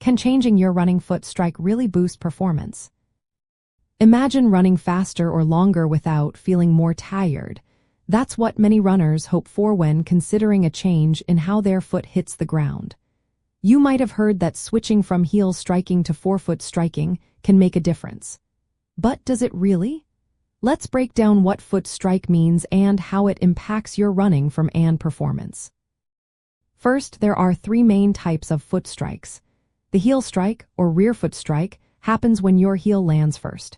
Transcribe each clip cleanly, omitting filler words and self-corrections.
Can changing your running foot strike really boost performance? Imagine running faster or longer without feeling more tired. That's what many runners hope for when considering a change in how their foot hits the ground. You might have heard that switching from heel striking to forefoot striking can make a difference. But does it really? Let's break down what foot strike means and how it impacts your running form and performance. First, there are three main types of foot strikes. The heel strike, or rear foot strike, happens when your heel lands first.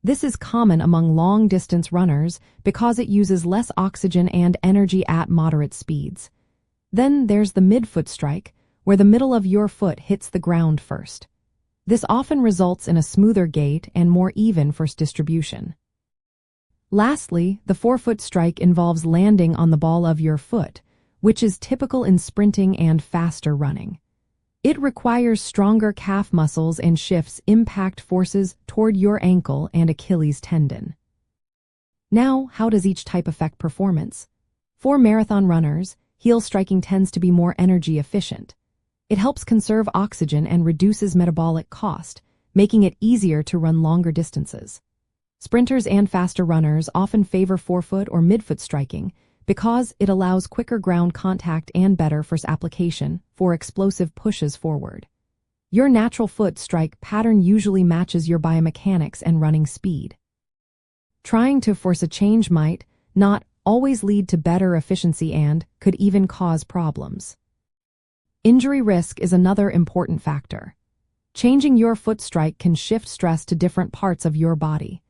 This is common among long-distance runners because it uses less oxygen and energy at moderate speeds. Then there's the mid-foot strike, where the middle of your foot hits the ground first. This often results in a smoother gait and more even force distribution. Lastly, the forefoot strike involves landing on the ball of your foot, which is typical in sprinting and faster running. It requires stronger calf muscles and shifts impact forces toward your ankle and Achilles tendon. Now, how does each type affect performance? For marathon runners, heel striking tends to be more energy efficient. It helps conserve oxygen and reduces metabolic cost, making it easier to run longer distances. Sprinters and faster runners often favor forefoot or midfoot striking because it allows quicker ground contact and better force application for explosive pushes forward. Your natural foot strike pattern usually matches your biomechanics and running speed. Trying to force a change might not always lead to better efficiency and could even cause problems. Injury risk is another important factor. Changing your foot strike can shift stress to different parts of your body.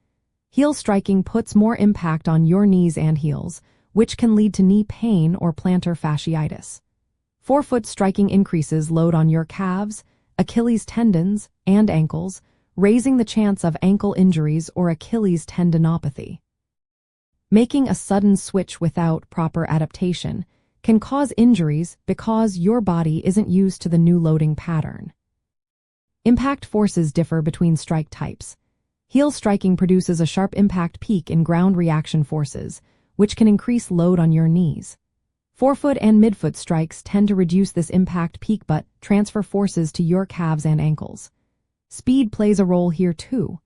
Heel striking puts more impact on your knees and heels, which can lead to knee pain or plantar fasciitis. Forefoot striking increases load on your calves, Achilles tendons, and ankles, raising the chance of ankle injuries or Achilles tendinopathy. Making a sudden switch without proper adaptation can cause injuries because your body isn't used to the new loading pattern. Impact forces differ between strike types. Heel striking produces a sharp impact peak in ground reaction forces, which can increase load on your knees. Forefoot and midfoot strikes tend to reduce this impact peak but transfer forces to your calves and ankles. Speed plays a role here too.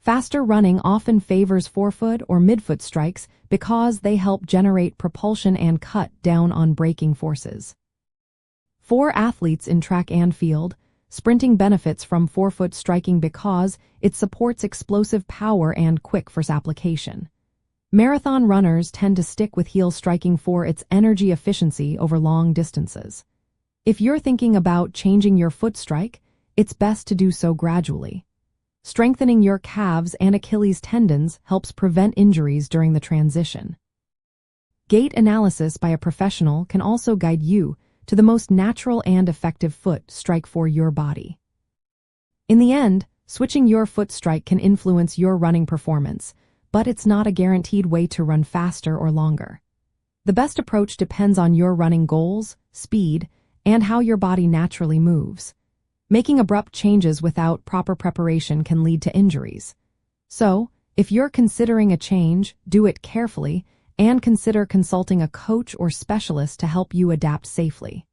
Faster running often favors forefoot or midfoot strikes because they help generate propulsion and cut down on braking forces. For athletes in track and field, sprinting benefits from forefoot striking because it supports explosive power and quick force application. Marathon runners tend to stick with heel striking for its energy efficiency over long distances. If you're thinking about changing your foot strike, it's best to do so gradually. Strengthening your calves and Achilles tendons helps prevent injuries during the transition. Gait analysis by a professional can also guide you to the most natural and effective foot strike for your body. In the end, switching your foot strike can influence your running performance, but it's not a guaranteed way to run faster or longer. The best approach depends on your running goals, speed, and how your body naturally moves. Making abrupt changes without proper preparation can lead to injuries. So, if you're considering a change, do it carefully and consider consulting a coach or specialist to help you adapt safely.